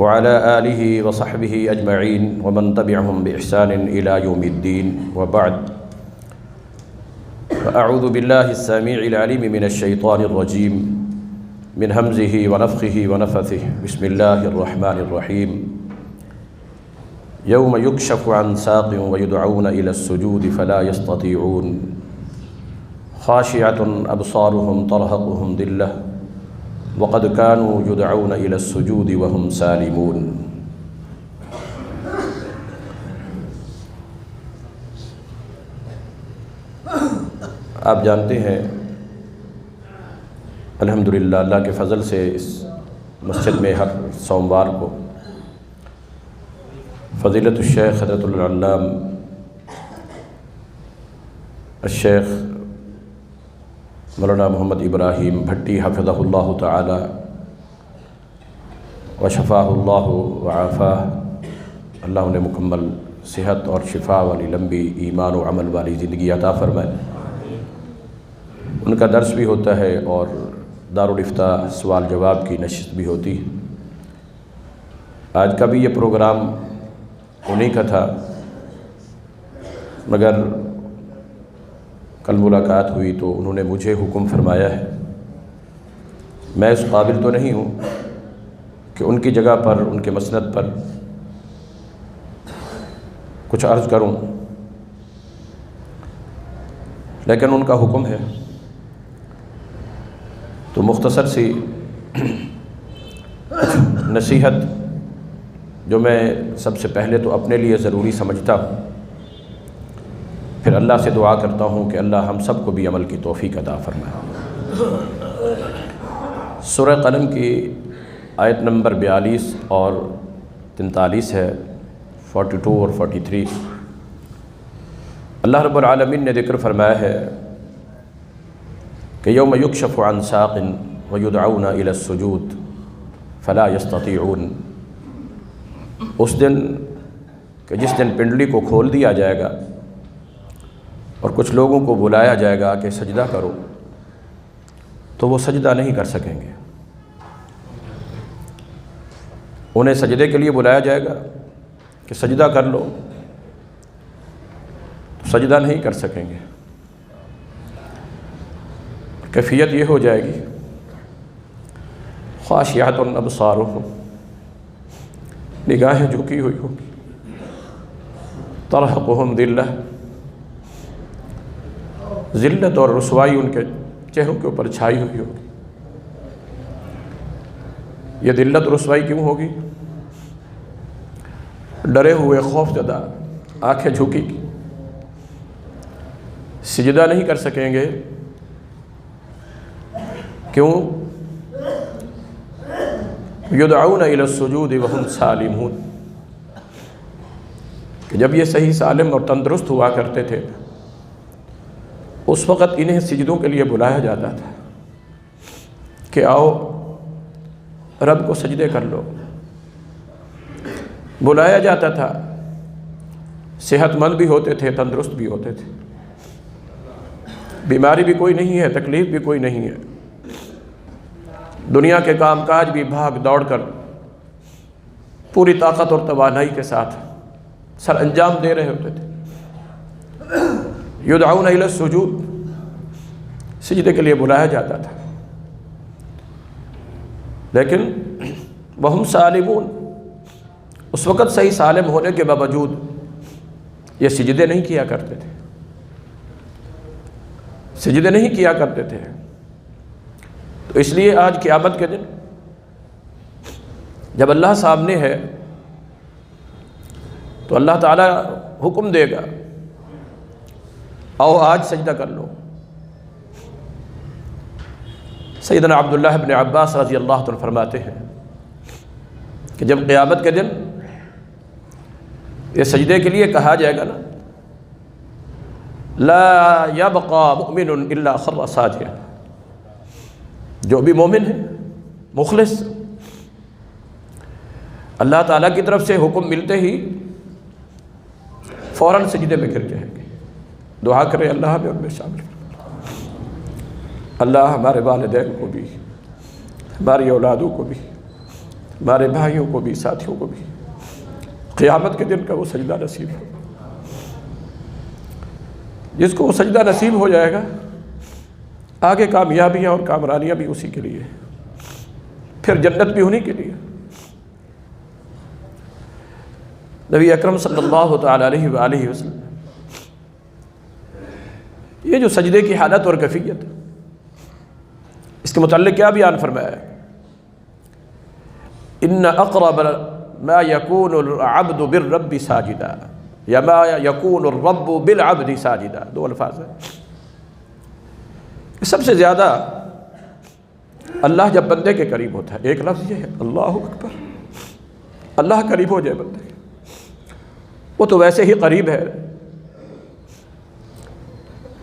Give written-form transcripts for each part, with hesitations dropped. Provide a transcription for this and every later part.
وعلى آله وصحبه أجمعين ومن تبعهم بإحسان إلى يوم الدين وبعد فأعوذ بالله السميع العليم من الشيطان الرجيم من همزه ونفخه ونفثه بسم الله الرحمن الرحيم يوم يكشف عن ساق ويدعون إلى السجود فلا يستطيعون خاشعة أبصارهم ترهقهم ذلة وقد كانوا يدعون إلى السجود وهم سالمون۔ آپ جانتے ہیں الحمدللہ اللہ کے فضل سے اس مسجد میں ہر سوموار کو فضیلت الشیخ حضرت العلامہ الشیخ مولانا محمد ابراہیم بھٹی حفظہ اللہ تعالی وشفاہ اللہ وعافاہ، اللہ انہیں مکمل صحت اور شفا والی لمبی ایمان و عمل والی زندگی عطا فرمائے۔ ان کا درس بھی ہوتا ہے اور دارالافتاء سوال جواب کی نشست بھی ہوتی ہے۔ آج کا بھی یہ پروگرام انہی کا تھا، مگر کل ملاقات ہوئی تو انہوں نے مجھے حکم فرمایا ہے، میں اس قابل تو نہیں ہوں کہ ان کی جگہ پر ان کے مسند پر کچھ عرض کروں، لیکن ان کا حکم ہے تو مختصر سی نصیحت جو میں سب سے پہلے تو اپنے لیے ضروری سمجھتا ہوں، پھر اللہ سے دعا کرتا ہوں کہ اللہ ہم سب کو بھی عمل کی توفیق عطا فرمائے۔ سورہ قلم کی آیت نمبر 42 اور 43 ہے، 42 اور 43۔ اللہ رب العالمین نے ذکر فرمایا ہے کہ یوم یکشف عن ساق ویدعون الی السجود فلا یستطیعون، اس دن کہ جس دن پنڈلی کو کھول دیا جائے گا اور کچھ لوگوں کو بلایا جائے گا کہ سجدہ کرو، تو وہ سجدہ نہیں کر سکیں گے۔ انہیں سجدے کے لیے بلایا جائے گا کہ سجدہ کر لو، تو سجدہ نہیں کر سکیں گے۔ کیفیت یہ ہو جائے گی خاشعۃ ابصارہم، نگاہیں جھکی ہوئی ہوگی، ترہقہم ذلہ، ذلت اور رسوائی ان کے چہروں کے اوپر چھائی ہوئی ہوگی۔ یہ ذلت رسوائی کیوں ہوگی؟ ڈرے ہوئے، خوف زدہ، آنکھیں جھکی، سجدہ نہیں کر سکیں گے۔ کیوں؟ یدعون الی السجود وہم سالمون، کہ جب یہ صحیح سالم اور تندرست ہوا کرتے تھے اس وقت انہیں سجدوں کے لیے بلایا جاتا تھا کہ آؤ رب کو سجدے کر لو، بلایا جاتا تھا۔ صحت مند بھی ہوتے تھے، تندرست بھی ہوتے تھے، بیماری بھی کوئی نہیں ہے، تکلیف بھی کوئی نہیں ہے، دنیا کے کام کاج بھی بھاگ دوڑ کر پوری طاقت اور توانائی کے ساتھ سر انجام دے رہے ہوتے تھے۔ یدعون الی السجود، سجدے کے لیے بلایا جاتا تھا، لیکن وہم سالمون، اس وقت صحیح سالم ہونے کے باوجود یہ سجدے نہیں کیا کرتے تھے، سجدے نہیں کیا کرتے تھے۔ تو اس لیے آج قیامت کے دن جب اللہ سامنے ہے تو اللہ تعالیٰ حکم دے گا آؤ آج سجدہ کر لو۔ سیدنا عبداللہ بن عباس رضی اللہ عنہ فرماتے ہیں کہ جب قیامت کے دن یہ سجدے کے لیے کہا جائے گا نا، لا یبقى مؤمن الا خر ساجدا، جو بھی مومن ہے، مخلص، اللہ تعالیٰ کی طرف سے حکم ملتے ہی فوراً سجدے میں گر جائیں گے۔ دعا کریں اللہ ہمیں ان میں شامل کرے، اللہ ہمارے والدین کو بھی، ہماری اولادوں کو بھی ہمارے بھائیوں کو بھی، ساتھیوں کو بھی قیامت کے دن کا وہ سجدہ نصیب ہو۔ جس کو وہ سجدہ نصیب ہو جائے گا، آگے کامیابیاں اور کامرانیاں بھی اسی کے لیے، پھر جنت بھی انہی کے لیے۔ نبی اکرم صلی اللہ تعالی علیہ وآلہ وسلم یہ جو سجدے کی حالت اور کیفیت، اس کے متعلق کیا بیان فرمایا ہے؟ ان اقرب ما يكون العبد بالرب ساجدا، یا ما يكون الرب بالعبد ساجدا، دو الفاظ ہیں۔ سب سے زیادہ اللہ جب بندے کے قریب ہوتا ہے، ایک لفظ یہ ہے اللہ اکبر، اللہ قریب ہو جائے بندے کے، وہ تو ویسے ہی قریب ہے،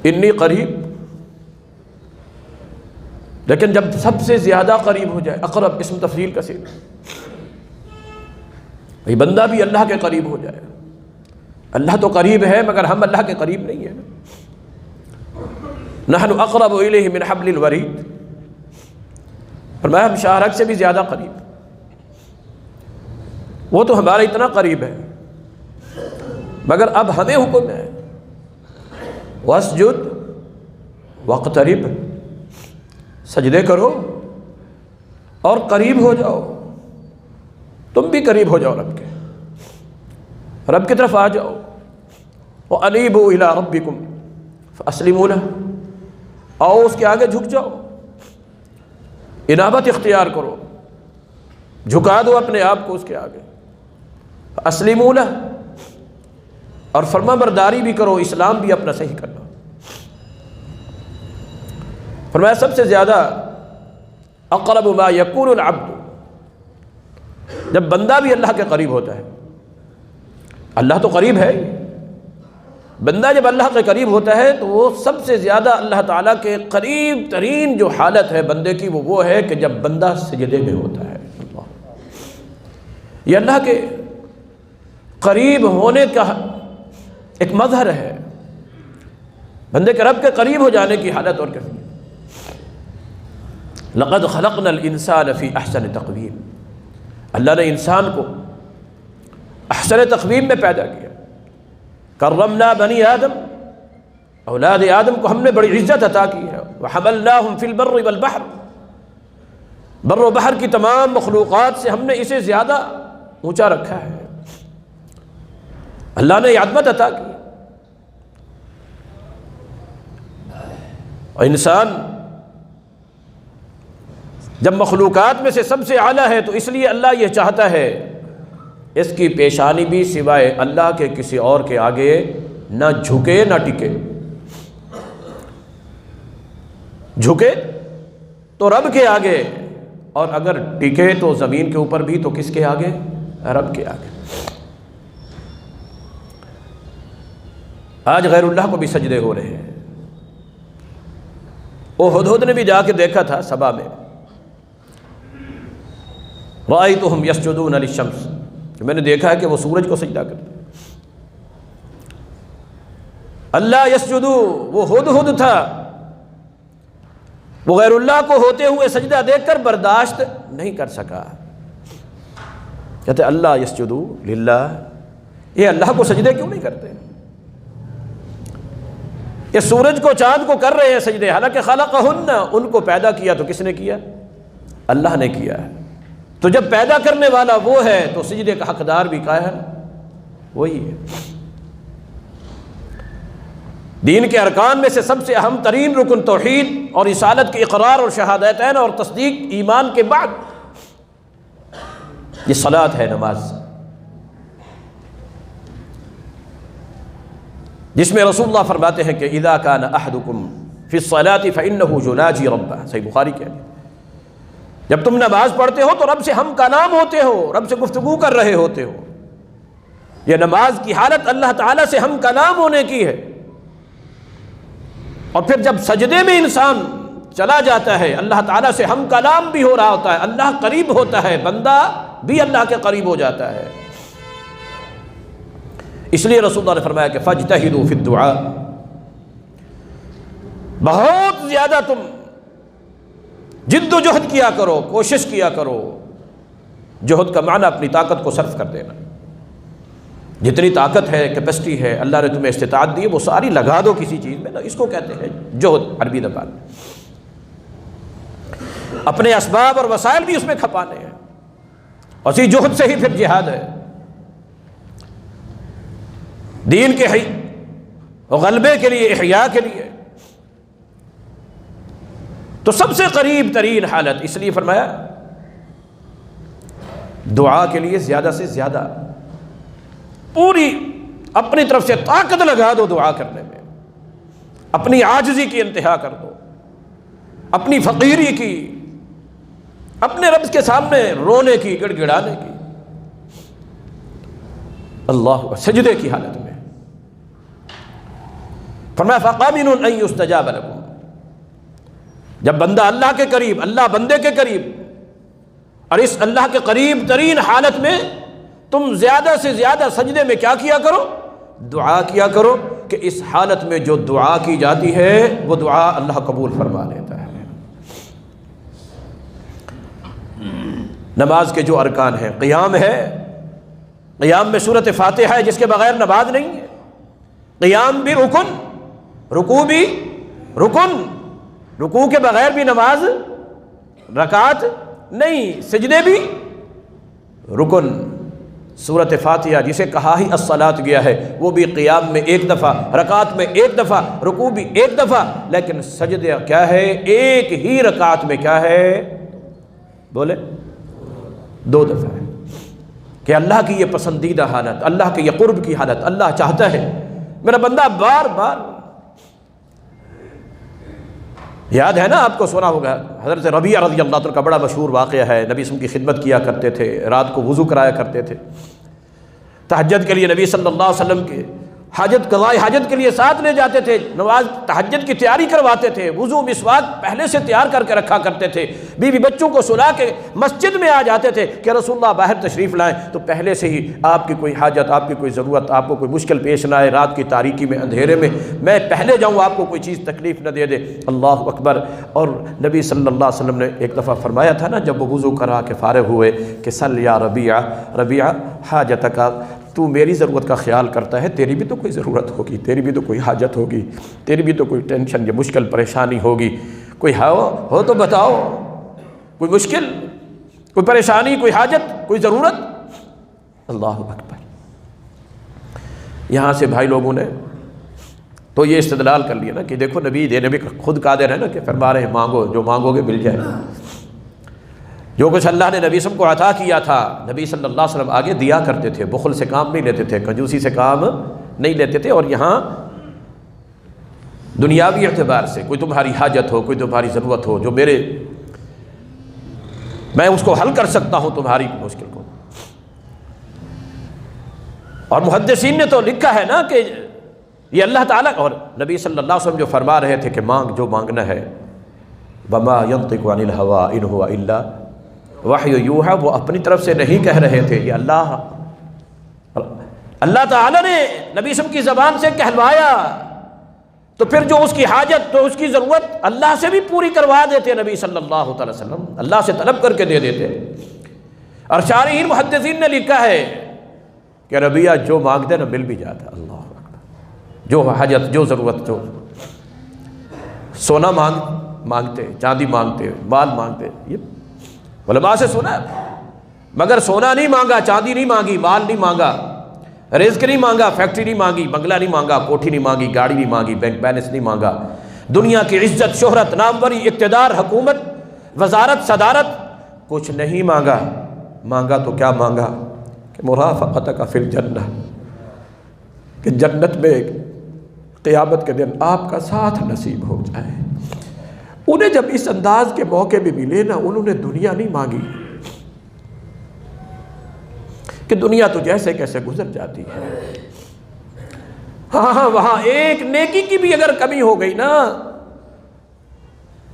انی قریب، لیکن جب سب سے زیادہ قریب ہو جائے، اقرب اسم تفضیل کا صیغہ، بندہ بھی اللہ کے قریب ہو جائے۔ اللہ تو قریب ہے مگر ہم اللہ کے قریب نہیں ہیں۔ نحن اقرب الیہ من حبل الورید، فرمایا ہم شاہرگ سے بھی زیادہ قریب، وہ تو ہمارا اتنا قریب ہے، مگر اب ہمیں حکم ہے واسجد واقترب، سجدے کرو اور قریب ہو جاؤ، تم بھی قریب ہو جاؤ رب کی طرف آ جاؤ۔ وَأَنِيبُوا إِلَىٰ رَبِّكُمْ فَأَسْلِمُوا لَهُ، آؤ اس کے آگے جھک جاؤ، انابت اختیار کرو، جھکا دو اپنے آپ کو اس کے آگے۔ فَأَسْلِمُوا لَهُ، اور فرما برداری بھی کرو، اسلام بھی اپنا صحیح کرنا۔ فرمایا سب سے زیادہ اقرب ما یکون العبد، جب بندہ بھی اللہ کے قریب ہوتا ہے، اللہ تو قریب ہے، بندہ جب اللہ کے قریب ہوتا ہے تو وہ سب سے زیادہ اللہ تعالیٰ کے قریب ترین جو حالت ہے بندے کی، وہ ہے کہ جب بندہ سجدے میں ہوتا ہے۔ یہ اللہ کے قریب ہونے کا ایک مظہر ہے، بندے کے رب کے قریب ہو جانے کی حالت اور کیفیت۔ لقد خلقنا الانسان فی احسن تقویم، اللہ نے انسان کو احسن تقویم میں پیدا کیا۔ کرمنا بنی آدم، اولاد آدم کو ہم نے بڑی عزت عطا کی ہے۔ وحملناہم فی البر والبحر، بر و بحر کی تمام مخلوقات سے ہم نے اسے زیادہ اونچا رکھا ہے، اللہ نے یہ عظمت عطا کی۔ اور انسان جب مخلوقات میں سے سب سے اعلیٰ ہے تو اس لیے اللہ یہ چاہتا ہے اس کی پیشانی بھی سوائے اللہ کے کسی اور کے آگے نہ جھکے نہ ٹکے۔ جھکے تو رب کے آگے، اور اگر ٹکے تو زمین کے اوپر بھی، تو کس کے آگے؟ رب کے آگے۔ آج غیر اللہ کو بھی سجدے ہو رہے ہیں۔ وہ ہدہد نے بھی جا کے دیکھا تھا سبا میں، رأیتہم یسجدون للشمس، میں نے دیکھا ہے کہ وہ سورج کو سجدہ کرتے۔ اللہ یسجدو، وہ ہدہد تھا، وہ غیر اللہ کو ہوتے ہوئے سجدہ دیکھ کر برداشت نہیں کر سکا، کہتے اللہ یسجدو للہ، یہ اللہ کو سجدے کیوں نہیں کرتے؟ یہ سورج کو چاند کو کر رہے ہیں سجدے، حالانکہ خلقہن، ان کو پیدا کیا تو کس نے کیا؟ اللہ نے کیا ہے۔ تو جب پیدا کرنے والا وہ ہے تو سجدے کا حقدار بھی قائل وہی ہے۔ دین کے ارکان میں سے سب سے اہم ترین رکن توحید اور رسالت کے اقرار اور شہادتین اور تصدیق ایمان کے بعد یہ صلاۃ ہے، نماز، جس میں رسول اللہ فرماتے ہیں کہ اذا کان احدکم فی الصلاۃ فانہ یناجی ربہ، صحیح بخاری کے حدیث، جب تم نماز پڑھتے ہو تو رب سے ہم کلام ہوتے ہو، رب سے گفتگو کر رہے ہوتے ہو۔ یہ نماز کی حالت اللہ تعالیٰ سے ہم کلام ہونے کی ہے۔ اور پھر جب سجدے میں انسان چلا جاتا ہے، اللہ تعالیٰ سے ہم کلام بھی ہو رہا ہوتا ہے، اللہ قریب ہوتا ہے، بندہ بھی اللہ کے قریب ہو جاتا ہے۔ اس لیے رسول اللہ نے فرمایا کہ فاجتہدوا فی الدعاء، بہت زیادہ تم جد و جہد کیا کرو، کوشش کیا کرو جوہد کا معنی اپنی طاقت کو صرف کر دینا، جتنی طاقت ہے، کیپیسٹی ہے، اللہ نے تمہیں استطاعت دی ہے، وہ ساری لگا دو کسی چیز میں، اس کو کہتے ہیں جوہد عربی زبان میں۔ اپنے اسباب اور وسائل بھی اس میں کھپانے ہیں، اور اسی جوہد سے ہی پھر جہاد ہے، دین کے غلبے کے لیے، احیاء کے لیے۔ تو سب سے قریب ترین حالت، اس لیے فرمایا دعا کے لیے زیادہ سے زیادہ پوری اپنی طرف سے طاقت لگا دو دعا کرنے میں، اپنی عاجزی کی انتہا کر دو، اپنی فقیری کی، اپنے رب کے سامنے رونے کی، گڑ گڑانے کی، اللہ سجدے کی حالت میں۔ فرمایا فَقَامِنٌ أَن يُسْتَجَابَ لَكُمْ، جب بندہ اللہ کے قریب، اللہ بندے کے قریب، اور اس اللہ کے قریب ترین حالت میں تم زیادہ سے زیادہ سجدے میں کیا کیا کرو؟ دعا کیا کرو، کہ اس حالت میں جو دعا کی جاتی ہے وہ دعا اللہ قبول فرما لیتا ہے۔ نماز کے جو ارکان ہیں، قیام ہے، قیام میں سورۃ فاتحہ ہے جس کے بغیر نماز نہیں ہے، قیام بھی رکن، رکوع بھی رکن، رکوع کے بغیر بھی نماز رکعت نہیں، سجدے بھی رکن۔ سورۃ فاتحہ جسے کہا ہی الصلاۃ گیا ہے، وہ بھی قیام میں ایک دفعہ، رکعت میں ایک دفعہ، رکوع بھی ایک دفعہ، لیکن سجدہ کیا ہے؟ ایک ہی رکعت میں کیا ہے؟ بولے 2 دفعہ ہے، کہ اللہ کی یہ پسندیدہ حالت، اللہ کے یہ قرب کی حالت، اللہ چاہتا ہے میرا بندہ بار بار۔ یاد ہے نا آپ کو، سنا ہوگا حضرت ربیعہ رضی اللہ عنہ کا بڑا مشہور واقعہ ہے، نبی صلی اللہ علیہ وسلم کی خدمت کیا کرتے تھے، رات کو وضو کرایا کرتے تھے، تہجد کے لیے نبی صلی اللہ علیہ وسلم کے حاجت قضاء حاجت کے لیے ساتھ لے جاتے تھے، نماز تہجد کی تیاری کرواتے تھے، وضو مسواک پہلے سے تیار کر کے رکھا کرتے تھے، بیوی بچوں کو سلا کے مسجد میں آ جاتے تھے کہ رسول اللہ باہر تشریف لائیں، تو پہلے سے ہی آپ کی کوئی حاجت، آپ کی کوئی ضرورت، آپ کو کوئی مشکل پیش نہ آئے، رات کی تاریکی میں، اندھیرے میں پہلے جاؤں، آپ کو کوئی چیز تکلیف نہ دے دے۔ اللہ اکبر۔ اور نبی صلی اللہ علیہ وسلم نے ایک دفعہ فرمایا تھا نا، جب وہ وضو کرا کے فارغ ہوئے، کہ سل یا ربیعہ، ربیعہ حاجتک، تو میری ضرورت کا خیال کرتا ہے، تیری بھی تو کوئی ضرورت ہوگی، تیری بھی تو کوئی حاجت ہوگی، تیری بھی تو کوئی ٹینشن یا مشکل پریشانی ہوگی، کوئی ہو تو بتاؤ، کوئی مشکل، کوئی پریشانی، کوئی حاجت، کوئی ضرورت۔ اللہ اکبر۔ یہاں سے بھائی لوگوں نے تو یہ استدلال کر لیا نا کہ دیکھو نبی دینے میں خود قادر ہے نا، کہ فرما رہے ہیں مانگو، جو مانگو گے مل جائے، جو کچھ اللہ نے نبی صلی اللہ علیہ وسلم کو عطا کیا تھا، نبی صلی اللہ علیہ وسلم آگے دیا کرتے تھے، بخل سے کام نہیں لیتے تھے، کنجوسی سے کام نہیں لیتے تھے۔ اور یہاں دنیاوی اعتبار سے کوئی تمہاری حاجت ہو، کوئی تمہاری ضرورت ہو، جو میں اس کو حل کر سکتا ہوں تمہاری مشکل کو۔ اور محدثین نے تو لکھا ہے نا کہ یہ اللہ تعالیٰ، اور نبی صلی اللہ علیہ وسلم جو فرما رہے تھے کہ مانگ جو مانگنا ہے، وما ينطق عن الهوى ان هو الا وحی یوحی، وہ اپنی طرف سے نہیں کہہ رہے تھے، یہ اللہ تعالیٰ نے نبی صلی اللہ علیہ وسلم کی زبان سے کہلوایا، تو پھر جو اس کی حاجت، تو اس کی ضرورت اللہ سے بھی پوری کروا دیتے نبی صلی اللہ علیہ وسلم، اللہ سے طلب کر کے دے دیتے۔ اور شارحین محدثین نے لکھا ہے کہ ربیعہ جو مانگتے نا مل بھی جاتا۔ اللہ اکبر۔ جو حاجت، جو ضرورت، جو سونا مانگتے، چاندی مانگتے، مال مانگتے، یہ علماء سے سنا ہے، مگر سونا نہیں مانگا، چاندی نہیں مانگی، مال نہیں مانگا، رزق نہیں مانگا، فیکٹری نہیں مانگی، بنگلہ نہیں مانگا، کوٹھی نہیں مانگی، گاڑی نہیں مانگی، بینک بیلنس نہیں مانگا، دنیا کی عزت، شہرت، ناموری، اقتدار، حکومت، وزارت، صدارت، کچھ نہیں مانگا۔ مانگا تو کیا مانگا؟ کہ مرافقتک فی الجنہ، کہ جنت میں قیامت کے دن آپ کا ساتھ نصیب ہو جائے۔ انہیں جب اس انداز کے موقع بھی ملے نا، انہوں نے دنیا نہیں مانگی کہ دنیا تو جیسے کیسے گزر جاتی ہے، ہاں وہاں ایک نیکی کی بھی اگر کمی ہو گئی نا،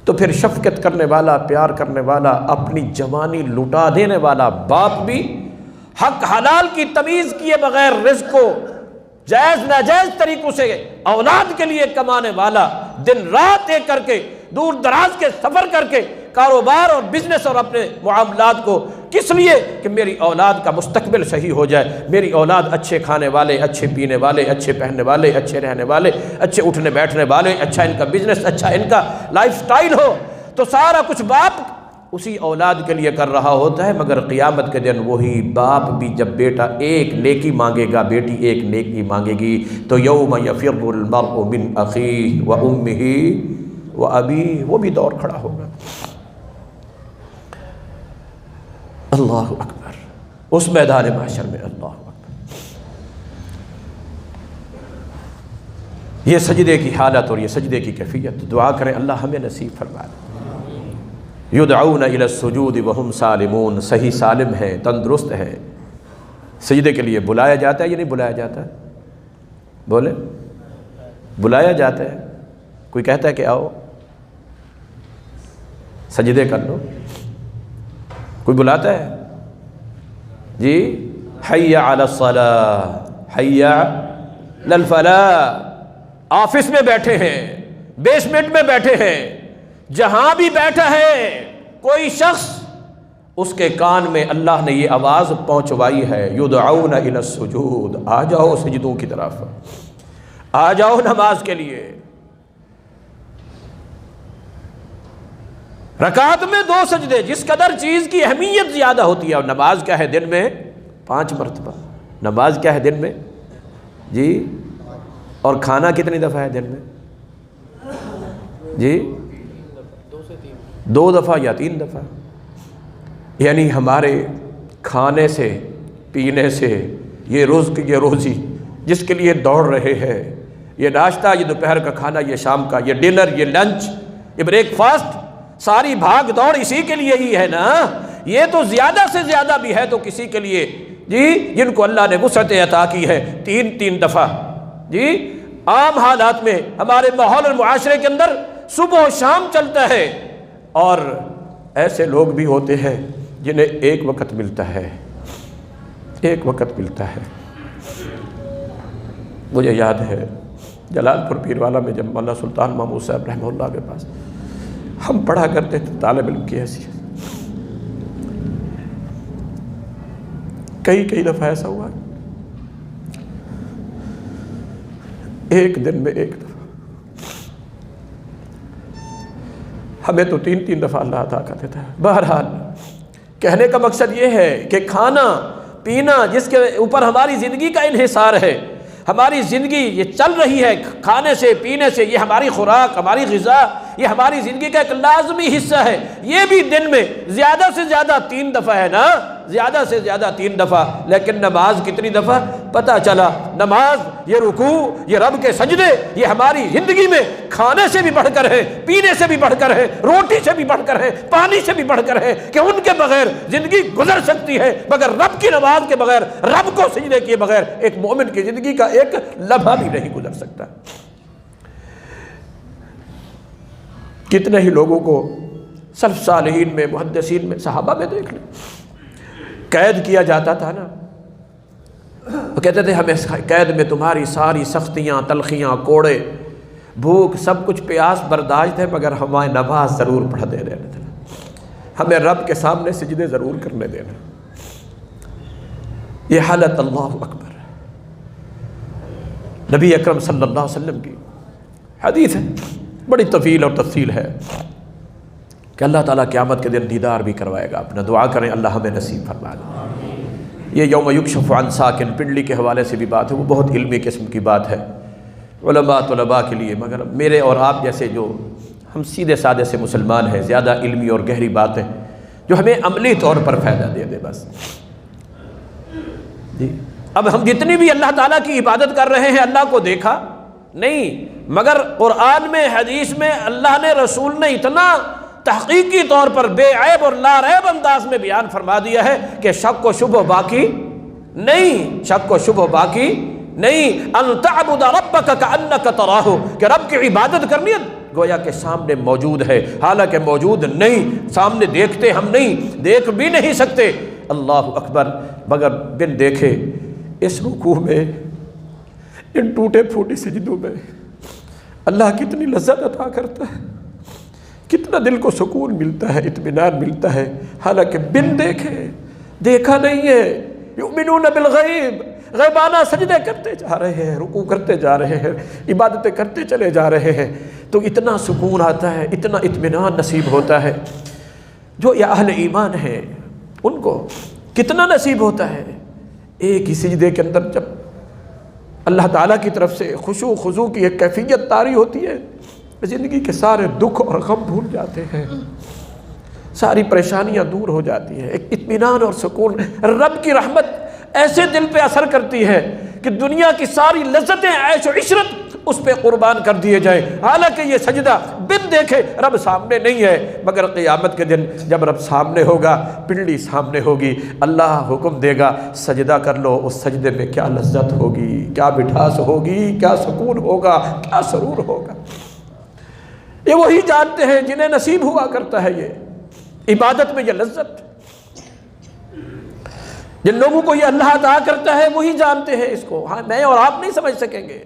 تو پھر شفقت کرنے والا، پیار کرنے والا، اپنی جوانی لٹا دینے والا باپ بھی حق حلال کی تمیز کیے بغیر رزق کو جائز ناجائز طریقوں سے اولاد کے لیے کمانے والا، دن رات ایک کر کے، دور دراز کے سفر کر کے کاروبار اور بزنس اور اپنے معاملات کو، کس لیے؟ کہ میری اولاد کا مستقبل صحیح ہو جائے، میری اولاد اچھے کھانے والے، اچھے پینے والے، اچھے پہننے والے، اچھے رہنے والے، اچھے اٹھنے بیٹھنے والے، اچھا ان کا بزنس، اچھا ان کا لائف سٹائل ہو۔ تو سارا کچھ باپ اسی اولاد کے لیے کر رہا ہوتا ہے، مگر قیامت کے دن وہی باپ بھی جب بیٹا ایک نیکی مانگے گا، بیٹی ایک نیکی مانگے گی، تو یوم یفر المرء من اخیہ وامہ وابیہ، وہ بھی دوڑ کھڑا ہوگا۔ اللہ اکبر، اس میدان محشر میں اللہ اکبر، یہ سجدے کی حالت اور یہ سجدے کی کیفیت، دعا کریں اللہ ہمیں نصیب فرما دے۔ یدعون الی السجود وہم سالمون، صحیح سالم ہیں، تندرست ہیں، سجدے کے لیے بلایا جاتا ہے یا نہیں بلایا جاتا ہے؟ بولے، بلایا جاتا ہے؟ کوئی کہتا ہے کہ آؤ سجدے کر لو، کوئی بلاتا ہے؟ جی، حی علی الصلاۃ، حی علی الفلاح، آفس میں بیٹھے ہیں، بیسمنٹ میں بیٹھے ہیں، جہاں بھی بیٹھا ہے کوئی شخص، اس کے کان میں اللہ نے یہ آواز پہنچوائی ہے، یدعون الی السجود، آ جاؤ سجدوں کی طرف، آ جاؤ نماز کے لیے۔ رکعت میں 2 سجدے، جس قدر چیز کی اہمیت زیادہ ہوتی ہے، اور نماز کیا ہے دن میں 5 مرتبہ، نماز کیا ہے دن میں جی، اور کھانا کتنی دفعہ ہے دن میں جی؟ 2 دفعہ یا 3 دفعہ، یعنی ہمارے کھانے سے پینے سے، یہ رزق، یہ روزی جس کے لیے دوڑ رہے ہیں، یہ ناشتہ، یہ دوپہر کا کھانا، یہ شام کا، یہ ڈنر، یہ لنچ، یہ بریک فاسٹ، ساری بھاگ دوڑ اسی کے لیے ہی ہے نا۔ یہ تو زیادہ سے زیادہ بھی ہے تو کسی کے لیے جی جن کو اللہ نے وسعت عطا کی ہے 3 دفعہ جی۔ عام حالات میں ہمارے ماحول اور معاشرے کے اندر صبح و شام چلتا ہے، اور ایسے لوگ بھی ہوتے ہیں جنہیں ایک وقت ملتا ہے، ایک وقت ملتا ہے۔ مجھے یاد ہے جلال پور پیروالا میں جب مولانا سلطان محمود صاحب رحمہ اللہ کے پاس ہم پڑھا کرتے تھے طالب علم کی حیثیت، کئی دفعہ ایسا ہوا ایک دن میں 1 دفعہ، ہمیں تو 3 دفعہ اللہ عطا کر دیتا ہے۔ بہرحال کہنے کا مقصد یہ ہے کہ کھانا پینا جس کے اوپر ہماری زندگی کا انحصار ہے، ہماری زندگی یہ چل رہی ہے کھانے سے پینے سے، یہ ہماری خوراک، ہماری غذا، یہ ہماری زندگی کا ایک لازمی حصہ ہے، یہ بھی دن میں زیادہ سے زیادہ 3 دفعہ ہے نا، زیادہ سے زیادہ 3 دفعہ۔ لیکن نماز کتنی دفعہ؟ پتہ چلا نماز، یہ رکوع، یہ رب کے سجدے، یہ ہماری زندگی میں کھانے سے بھی بڑھ کر ہے، پینے سے بھی بڑھ کر ہے، روٹی سے بھی بڑھ کر ہے، پانی سے بھی بڑھ کر ہے، کہ ان کے بغیر زندگی گزر سکتی ہے، مگر رب کی نماز کے بغیر، رب کو سجدے کیے بغیر ایک مومن کی زندگی کا ایک لمحہ بھی نہیں گزر سکتا۔ کتنے ہی لوگوں کو سلف صالحین میں، محدثین میں، صحابہ میں دیکھ لیں، قید کیا جاتا تھا نا، وہ کہتے تھے ہمیں قید میں تمہاری ساری سختیاں، تلخیاں، کوڑے، بھوک، سب کچھ، پیاس برداشت ہے، مگر ہمیں نماز ضرور پڑھ دے دینا تھا، ہمیں رب کے سامنے سجدے ضرور کرنے دینا۔ یہ حالت اللہ اکبر نبی اکرم صلی اللہ علیہ وسلم کی حدیث ہے، بڑی طویل اور تفصیل ہے، کہ اللہ تعالیٰ قیامت کے دن دیدار بھی کروائے گا اپنا۔ دعا کریں اللہ ہمیں نصیب فرما دے۔ یہ یوم یکشف عن ساکن پنڈلی کے حوالے سے بھی بات ہے، وہ بہت علمی قسم کی بات ہے علماء طلباء کے لیے، مگر میرے اور آپ جیسے جو ہم سیدھے سادے سے مسلمان ہیں، زیادہ علمی اور گہری باتیں جو ہمیں عملی طور پر فائدہ دے دے بس جی۔ اب ہم جتنی بھی اللہ تعالیٰ کی عبادت کر رہے ہیں، اللہ کو دیکھا نہیں، مگر قرآن میں، حدیث میں اللہ نے، رسول نے اتنا تحقیقی طور پر بے عیب اور لا ریب انداز میں بیان فرما دیا ہے کہ شک و شبہ باقی نہیں، شک و شبہ باقی نہیں۔ ان تعبد ربک کأنک تراہ، کہ رب کی عبادت کرنی ہے گویا کہ سامنے موجود ہے، حالانکہ موجود نہیں، سامنے دیکھتے ہم نہیں، دیکھ بھی نہیں سکتے، اللہ اکبر، مگر بن دیکھے اس رکوع میں، ان ٹوٹے پھوٹے سجدوں میں اللہ کتنی لذت عطا کرتا ہے، کتنا دل کو سکون ملتا ہے، اطمینان ملتا ہے، حالانکہ بن دیکھے، دیکھا نہیں ہے۔ یؤمنون بالغیب، غیبانہ سجدے کرتے جا رہے ہیں، رکوع کرتے جا رہے ہیں، عبادتیں کرتے چلے جا رہے ہیں، تو اتنا سکون آتا ہے، اتنا اطمینان نصیب ہوتا ہے۔ جو یہ اہل ایمان ہے ان کو کتنا نصیب ہوتا ہے، ایک ہی سجدے کے اندر جب اللہ تعالیٰ کی طرف سے خشوع خضوع کی ایک کیفیت طاری ہوتی ہے، زندگی کے سارے دکھ اور غم بھول جاتے ہیں، ساری پریشانیاں دور ہو جاتی ہیں، ایک اطمینان اور سکون۔ رب کی رحمت ایسے دل پہ اثر کرتی ہے کہ دنیا کی ساری لذتیں، عیش و عشرت اس پہ قربان کر دیے جائیں، حالانکہ یہ سجدہ بن دیکھے رب سامنے نہیں ہے، مگر قیامت کے دن جب رب سامنے ہوگا، پنڈلی سامنے ہوگی، اللہ حکم دے گا سجدہ کر لو، اس سجدے میں کیا لذت ہوگی، کیا مٹھاس ہوگی، کیا سکون ہوگا، کیا سرور ہوگا۔ یہ وہی جانتے ہیں جنہیں نصیب ہوا کرتا ہے یہ عبادت میں یہ لذت۔ جن لوگوں کو یہ اللہ عطا کرتا ہے وہی جانتے ہیں اس کو، ہاں میں اور آپ نہیں سمجھ سکیں گے۔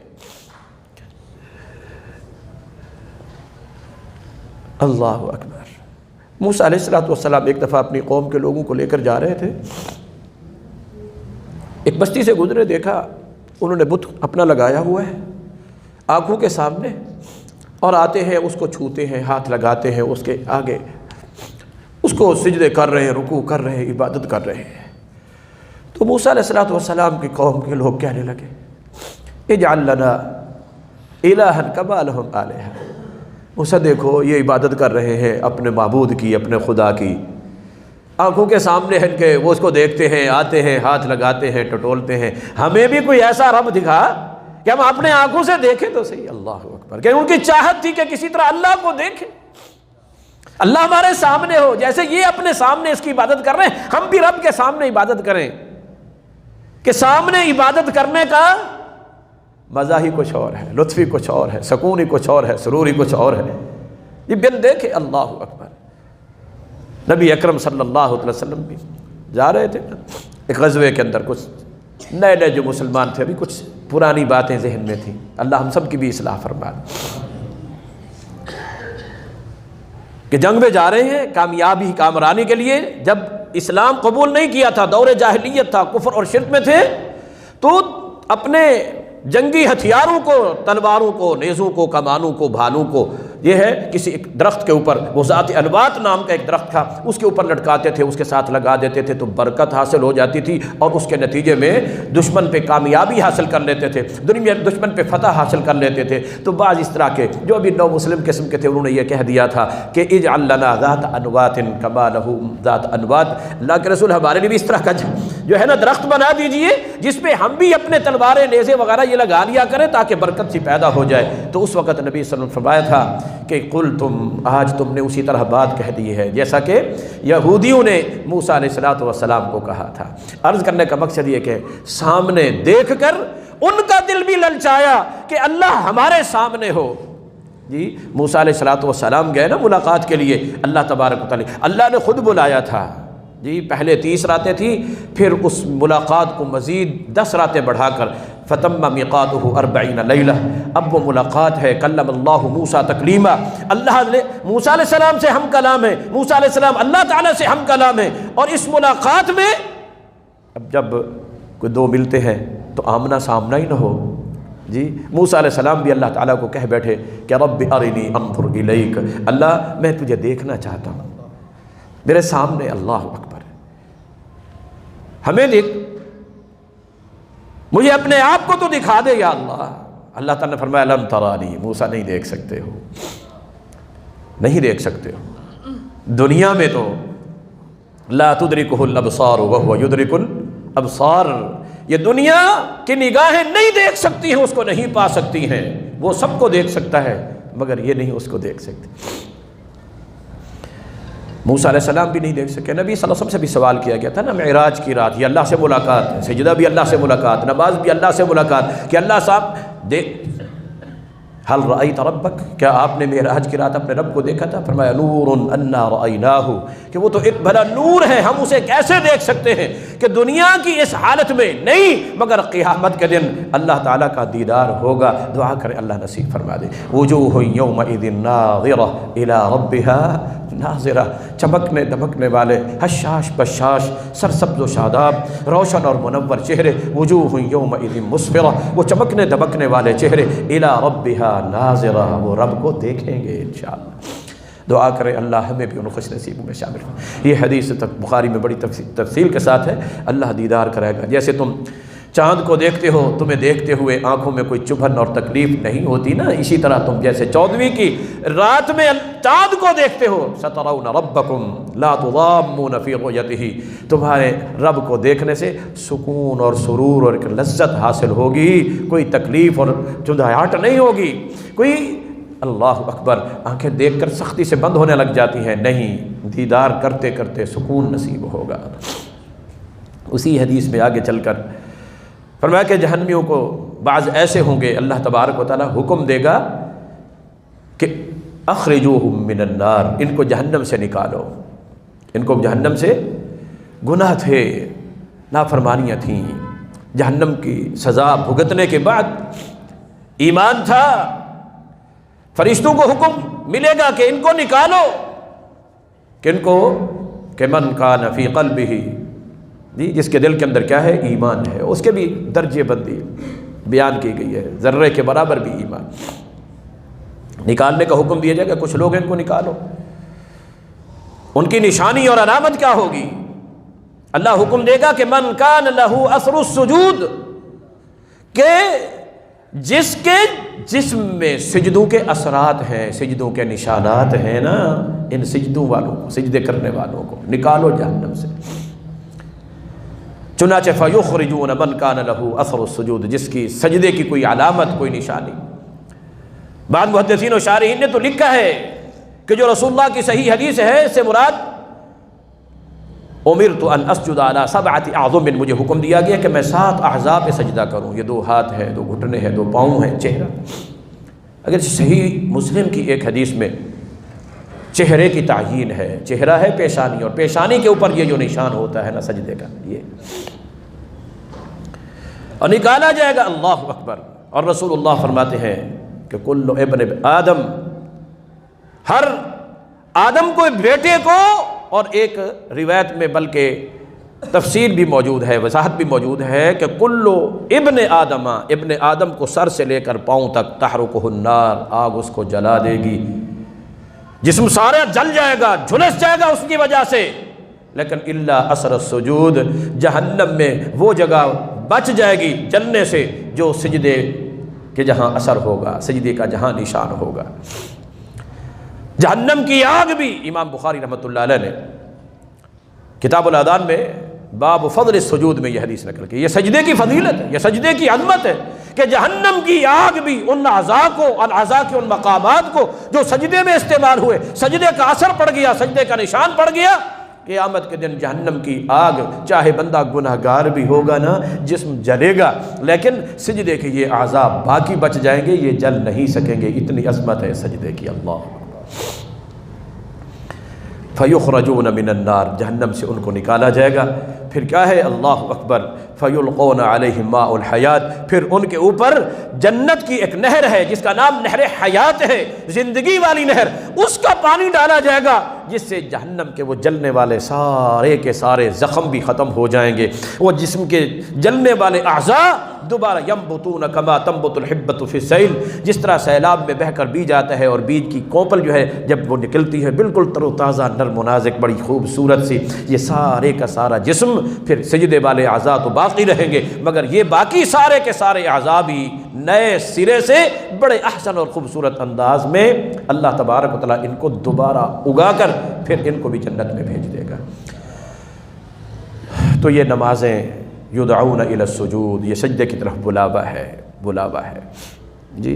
اللہ اکبر۔ موسیٰ علیہ السلام ایک دفعہ اپنی قوم کے لوگوں کو لے کر جا رہے تھے، ایک بستی سے گزرے، دیکھا انہوں نے بت اپنا لگایا ہوا ہے آنکھوں کے سامنے، اور آتے ہیں اس کو چھوتے ہیں، ہاتھ لگاتے ہیں اس کے آگے، اس کو سجدے کر رہے ہیں، رکوع کر رہے ہیں، عبادت کر رہے ہیں۔ تو موسیٰ علیہ السلام کی قوم کے لوگ کہنے لگے اجعل لنا الہا کما لہم آلہہ، موسیٰ دیکھو یہ عبادت کر رہے ہیں اپنے معبود کی، اپنے خدا کی، آنکھوں کے سامنے ہیں کہ وہ اس کو دیکھتے ہیں، آتے ہیں، ہاتھ لگاتے ہیں، ٹٹولتے ہیں، ہمیں بھی کوئی ایسا رب دکھا کہ ہم اپنے آنکھوں سے دیکھیں تو صحیح۔ اللہ اکبر۔ کہ ان کی چاہت تھی کہ کسی طرح اللہ کو دیکھیں، اللہ ہمارے سامنے ہو، جیسے یہ اپنے سامنے اس کی عبادت کر رہے ہیں، ہم بھی رب کے سامنے عبادت کریں، کہ سامنے عبادت کرنے کا مزہ ہی کچھ اور ہے، لطف ہی کچھ اور ہے، سکون ہی کچھ اور ہے، سرور ہی کچھ اور ہے۔ یہ بن دیکھے۔ اللہ اکبر۔ نبی اکرم صلی اللہ علیہ وسلم بھی جا رہے تھے ایک غزوے کے اندر، کچھ نئے نئے جو مسلمان تھے، ابھی کچھ پرانی باتیں ذہن میں تھیں، اللہ ہم سب کی بھی اصلاح فرما کہ جنگ میں جا رہے ہیں کامیابی کامرانی کے لیے۔ جب اسلام قبول نہیں کیا تھا، دور جاہلیت تھا، کفر اور شرک میں تھے، تو اپنے جنگی ہتھیاروں کو، تلواروں کو، نیزوں کو، کمانوں کو، بھالوں کو، یہ ہے کسی ایک درخت کے اوپر، وہ ذات انوات نام کا ایک درخت تھا، اس کے اوپر لٹکاتے تھے، اس کے ساتھ لگا دیتے تھے تو برکت حاصل ہو جاتی تھی، اور اس کے نتیجے میں دشمن پہ کامیابی حاصل کر لیتے تھے، دشمن پہ فتح حاصل کر لیتے تھے۔ تو بعض اس طرح کے جو بھی نو مسلم قسم کے تھے، انہوں نے یہ کہہ دیا تھا کہ اجعل لنا ذات انوات کما لہم ذات انوات، اللہ کے رسول ہمارے لیے بھی اس طرح کا جو ہے نا درخت بنا دیجئے جس پہ ہم بھی اپنے تلواریں، نیزے وغیرہ یہ لگا لیا کریں تاکہ برکت سی پیدا ہو جائے۔ تو اس وقت نبی صلی اللہ علیہ وسلم فرمایا تھا کہ قل تم، آج تم نے اسی طرح بات کہہ دی ہے جیسا کہ یہودیوں نے موسیٰ علیہ السلام کو کہا تھا۔ عرض کرنے کا مقصد یہ کہ سامنے دیکھ کر ان کا دل بھی للچایا کہ اللہ ہمارے سامنے ہو۔ جی موسیٰ علیہ السلام گئے نا ملاقات کے لیے، اللہ تبارک و تعالی، اللہ نے خود بلایا تھا۔ جی پہلے 30 راتیں تھیں، پھر اس ملاقات کو مزید 10 راتیں بڑھا کر فتم میقاتہ 40 لیلہ، اب وہ ملاقات ہے۔ کلم اللہ موسیٰ تکلیما، اللہ نے موسیٰ علیہ السلام سے ہم کلام ہے، موسیٰ علیہ السلام اللہ تعالیٰ سے ہم کلام ہے، اور اس ملاقات میں اب جب کوئی دو ملتے ہیں تو آمنا سامنا ہی نہ ہو۔ جی موسیٰ علیہ السلام بھی اللہ تعالیٰ کو کہہ بیٹھے کہ رب ارنی انظر الیک، اللہ میں تجھے دیکھنا چاہتا ہوں میرے سامنے۔ اللہ اکبر، ہمیں دیکھ، مجھے اپنے آپ کو تو دکھا دے یا اللہ۔ اللہ تعالیٰ نے فرمایا لن ترانی، موسیٰ نہیں دیکھ سکتے ہو، نہیں دیکھ سکتے ہو۔ دنیا میں تو لا تدرکہ الابصار وہو یدرک الابصار، یہ دنیا کی نگاہیں نہیں دیکھ سکتی ہیں، اس کو نہیں پا سکتی ہیں، وہ سب کو دیکھ سکتا ہے مگر یہ نہیں اس کو دیکھ سکتی۔ موسیٰ علیہ السلام بھی نہیں دیکھ سکے۔ نبی صلی اللہ علیہ وسلم سے بھی سوال کیا گیا تھا نا، معراج کی رات، یہ اللہ سے ملاقات ہے، سجدہ بھی اللہ سے ملاقات، نماز بھی اللہ سے ملاقات، کہ اللہ صاحب حل رأیت ربک، کیا آپ نے معراج کی رات اپنے رب کو دیکھا تھا؟ فرمایا نور انا رأیناہ، کہ وہ تو ایک بھلا نور ہے، ہم اسے کیسے دیکھ سکتے ہیں کہ دنیا کی اس حالت میں نہیں، مگر قیامت کے دن اللہ تعالیٰ کا دیدار ہوگا۔ دعا کریں اللہ نصیب فرما دے۔ وجوہ یومئذ ناظرہ الی ربہا ناظرہ، چمکنے دمکنے والے، حشاش بشاش، سرسبز و شاداب، روشن اور منور چہرے، وجوہ یومئذ مسفرہ، وہ چمکنے دمکنے والے چہرے، الی ربہا ناظرہ، وہ رب کو دیکھیں گے انشاءاللہ۔ دعا کریں اللہ ہمیں بھی ان خوش نصیبوں میں شامل ہو۔ یہ حدیث تک بخاری میں بڑی تفصیل کے ساتھ ہے۔ اللہ دیدار کرائے گا۔ جیسے تم چاند کو دیکھتے ہو، تمہیں دیکھتے ہوئے آنکھوں میں کوئی چبھن اور تکلیف نہیں ہوتی نا، اسی طرح تم جیسے 14ویں کی رات میں چاند کو دیکھتے ہو، سترون ربکم لا تضامون فی رؤیتہ، تمہارے رب کو دیکھنے سے سکون اور سرور اور ایک لذت حاصل ہوگی، کوئی تکلیف اور چندھیاٹ نہیں ہوگی، کوئی اللہ اکبر آنکھیں دیکھ کر سختی سے بند ہونے لگ جاتی ہیں، نہیں، دیدار کرتے کرتے سکون نصیب ہوگا۔ اسی حدیث میں آگے چل کر فرمایا کہ جہنمیوں کو بعض ایسے ہوں گے، اللہ تبارک و تعالیٰ حکم دے گا کہ اخرجوہم من النار، ان کو جہنم سے نکالو، ان کو جہنم سے، گناہ تھے، نافرمانیاں تھیں، جہنم کی سزا بھگتنے کے بعد ایمان تھا، فرشتوں کو حکم ملے گا کہ ان کو نکالو، کہ ان کو، کہ من کان فی قلبہ، جس کے دل کے اندر کیا ہے؟ ایمان ہے، اس کے بھی درجے بندی بیان کی گئی ہے، ذرے کے برابر بھی ایمان، نکالنے کا حکم دیا جائے گا۔ کچھ لوگ ان کو نکالو، ان کی نشانی اور علامت کیا ہوگی؟ اللہ حکم دے گا کہ من کان لہ اثر السجود، کہ جس کے جسم میں سجدوں کے اثرات ہیں، سجدوں کے نشانات ہیں نا، ان سجدوں والوں کو، سجدے کرنے والوں کو نکالو جہنم سے۔ چنانچہ فَيُخْرِجُونَ مَنْ كَانَ لَهُ أَثَرُ السُّجُودِ، جس کی سجدے کی کوئی علامت، کوئی نشانی۔ بعض محدثین و شارحین نے تو لکھا ہے کہ جو رسول اللہ کی صحیح حدیث ہے، اس سے مراد اُمِرْتُ أَنْ أَسْجُدَ عَلَى سَبْعَةِ أَعْظُمٍ، مجھے حکم دیا گیا کہ میں 7 اعضاء پہ سجدہ کروں، یہ 2 ہاتھ ہیں، 2 گھٹنے ہیں، 2 پاؤں ہیں، چہرہ۔ اگر صحیح مسلم کی ایک حدیث میں چہرے کی تعیین ہے، چہرہ ہے پیشانی، اور پیشانی کے اوپر یہ جو نشان ہوتا ہے نا سجدے کا، یہ اور نکالا جائے گا، اللہ اکبر۔ اور رسول اللہ فرماتے ہیں کہ کل ابن آدم، ہر آدم کو، بیٹے کو، اور ایک روایت میں بلکہ تفسیر بھی موجود ہے، وضاحت بھی موجود ہے کہ کل ابن آدم، ابن آدم کو سر سے لے کر پاؤں تک تحرقہ النار، آگ اس کو جلا دے گی، جسم سارا جل جائے گا، جھلس جائے گا اس کی وجہ سے، لیکن الا اثر السجود، جہنم میں وہ جگہ بچ جائے گی جلنے سے جو سجدے کے جہاں اثر ہوگا، سجدے کا جہاں نشان ہوگا۔ جہنم کی آگ بھی، امام بخاری رحمۃ اللہ علیہ نے کتاب الاذان میں باب فضل السجود میں یہ حدیث نقل کی۔ یہ سجدے کی فضیلت ہے، یہ سجدے کی عظمت ہے کہ جہنم کی آگ بھی ان اعضاء کو، اعضاء کے ان مقامات کو جو سجدے میں استعمال ہوئے، سجدے کا اثر پڑ گیا، سجدے کا نشان پڑ گیا، قیامت کے دن جہنم کی آگ، چاہے بندہ گناہگار بھی ہوگا نا، جسم جلے گا، لیکن سجدے کے یہ اعضاء باقی بچ جائیں گے، یہ جل نہیں سکیں گے، اتنی عظمت ہے سجدے کی۔ اللہ فَيُخْرَجُونَ مِنَ النَّارِ، جہنم سے ان کو نکالا جائے گا۔ پھر کیا ہے؟ اللہ اکبر، فَيُلْقَوْنَ عَلَيْهِمْ مَاءُ الْحَيَاةِ، پھر ان کے اوپر جنت کی ایک نہر ہے جس کا نام نہر حیات ہے، زندگی والی نہر، اس کا پانی ڈالا جائے گا، جس سے جہنم کے وہ جلنے والے سارے کے سارے زخم بھی ختم ہو جائیں گے، وہ جسم کے جلنے والے اعضاء دوبارہ ينبتون كما تنبت الحبة في السيل، جس طرح سیلاب میں بہہ کر بیج آتا ہے اور بیج کی کوپل جو ہے جب وہ نکلتی ہے بالکل تر و تازہ، نرم و نازک، بڑی خوبصورت سی، یہ سارے کا سارا جسم، پھر سجدے والے اعضاء تو باقی رہیں گے، مگر یہ باقی سارے کے سارے اعضاء بھی نئے سرے سے بڑے احسن اور خوبصورت انداز میں اللہ تبارک و تعالیٰ ان کو دوبارہ اگا کر پھر ان کو بھی جنت میں بھیج دے گا۔ تو یہ نمازیں یدعون الی السجود، یہ سجدے کی طرف بلاوا ہے، بلاوا ہے جی۔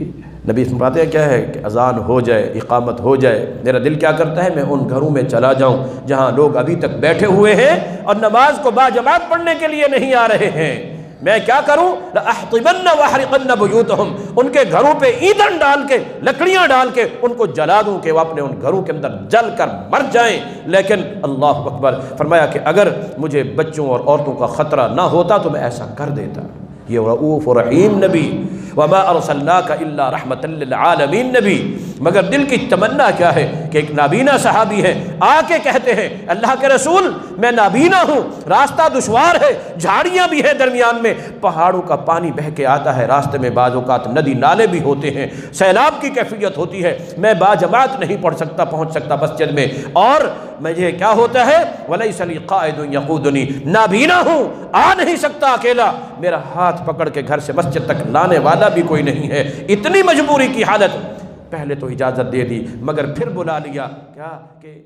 نبی فرماتے ہیں کیا ہے کہ اذان ہو جائے، اقامت ہو جائے، میرا دل کیا کرتا ہے میں ان گھروں میں چلا جاؤں جہاں لوگ ابھی تک بیٹھے ہوئے ہیں اور نماز کو باجماعت پڑھنے کے لیے نہیں آ رہے ہیں، میں کیا کروں؟ لأحطبن وأحرقن بیوتہم، ان کے گھروں پہ ایندھن ڈال کے، لکڑیاں ڈال کے ان کو جلا دوں کہ وہ اپنے ان گھروں کے اندر جل کر مر جائیں۔ لیکن اللہ اکبر، فرمایا کہ اگر مجھے بچوں اور عورتوں کا خطرہ نہ ہوتا تو میں ایسا کر دیتا۔ یہ رؤوف رحیم نبی، وما ارسلناک الا رحمۃ للعالمین نبی، مگر دل کی تمنا کیا ہے کہ ایک نابینا صحابی ہے، آ کے کہتے ہیں اللہ کے رسول میں نابینا ہوں، راستہ دشوار ہے، جھاڑیاں بھی ہیں درمیان میں، پہاڑوں کا پانی بہہ کے آتا ہے راستے میں، بعض اوقات ندی نالے بھی ہوتے ہیں، سیلاب کی کیفیت ہوتی ہے، میں باجماعت نہیں پہنچ سکتا مسجد میں، اور مجھے کیا ہوتا ہے ولیس لی قائد یقودنی، نابینا ہوں، آ نہیں سکتا اکیلا، میرا ہاتھ پکڑ کے گھر سے مسجد تک لانے والا بھی کوئی نہیں ہے، اتنی مجبوری کی حالت۔ پہلے تو اجازت دے دی، مگر پھر بلا لیا کیا کہ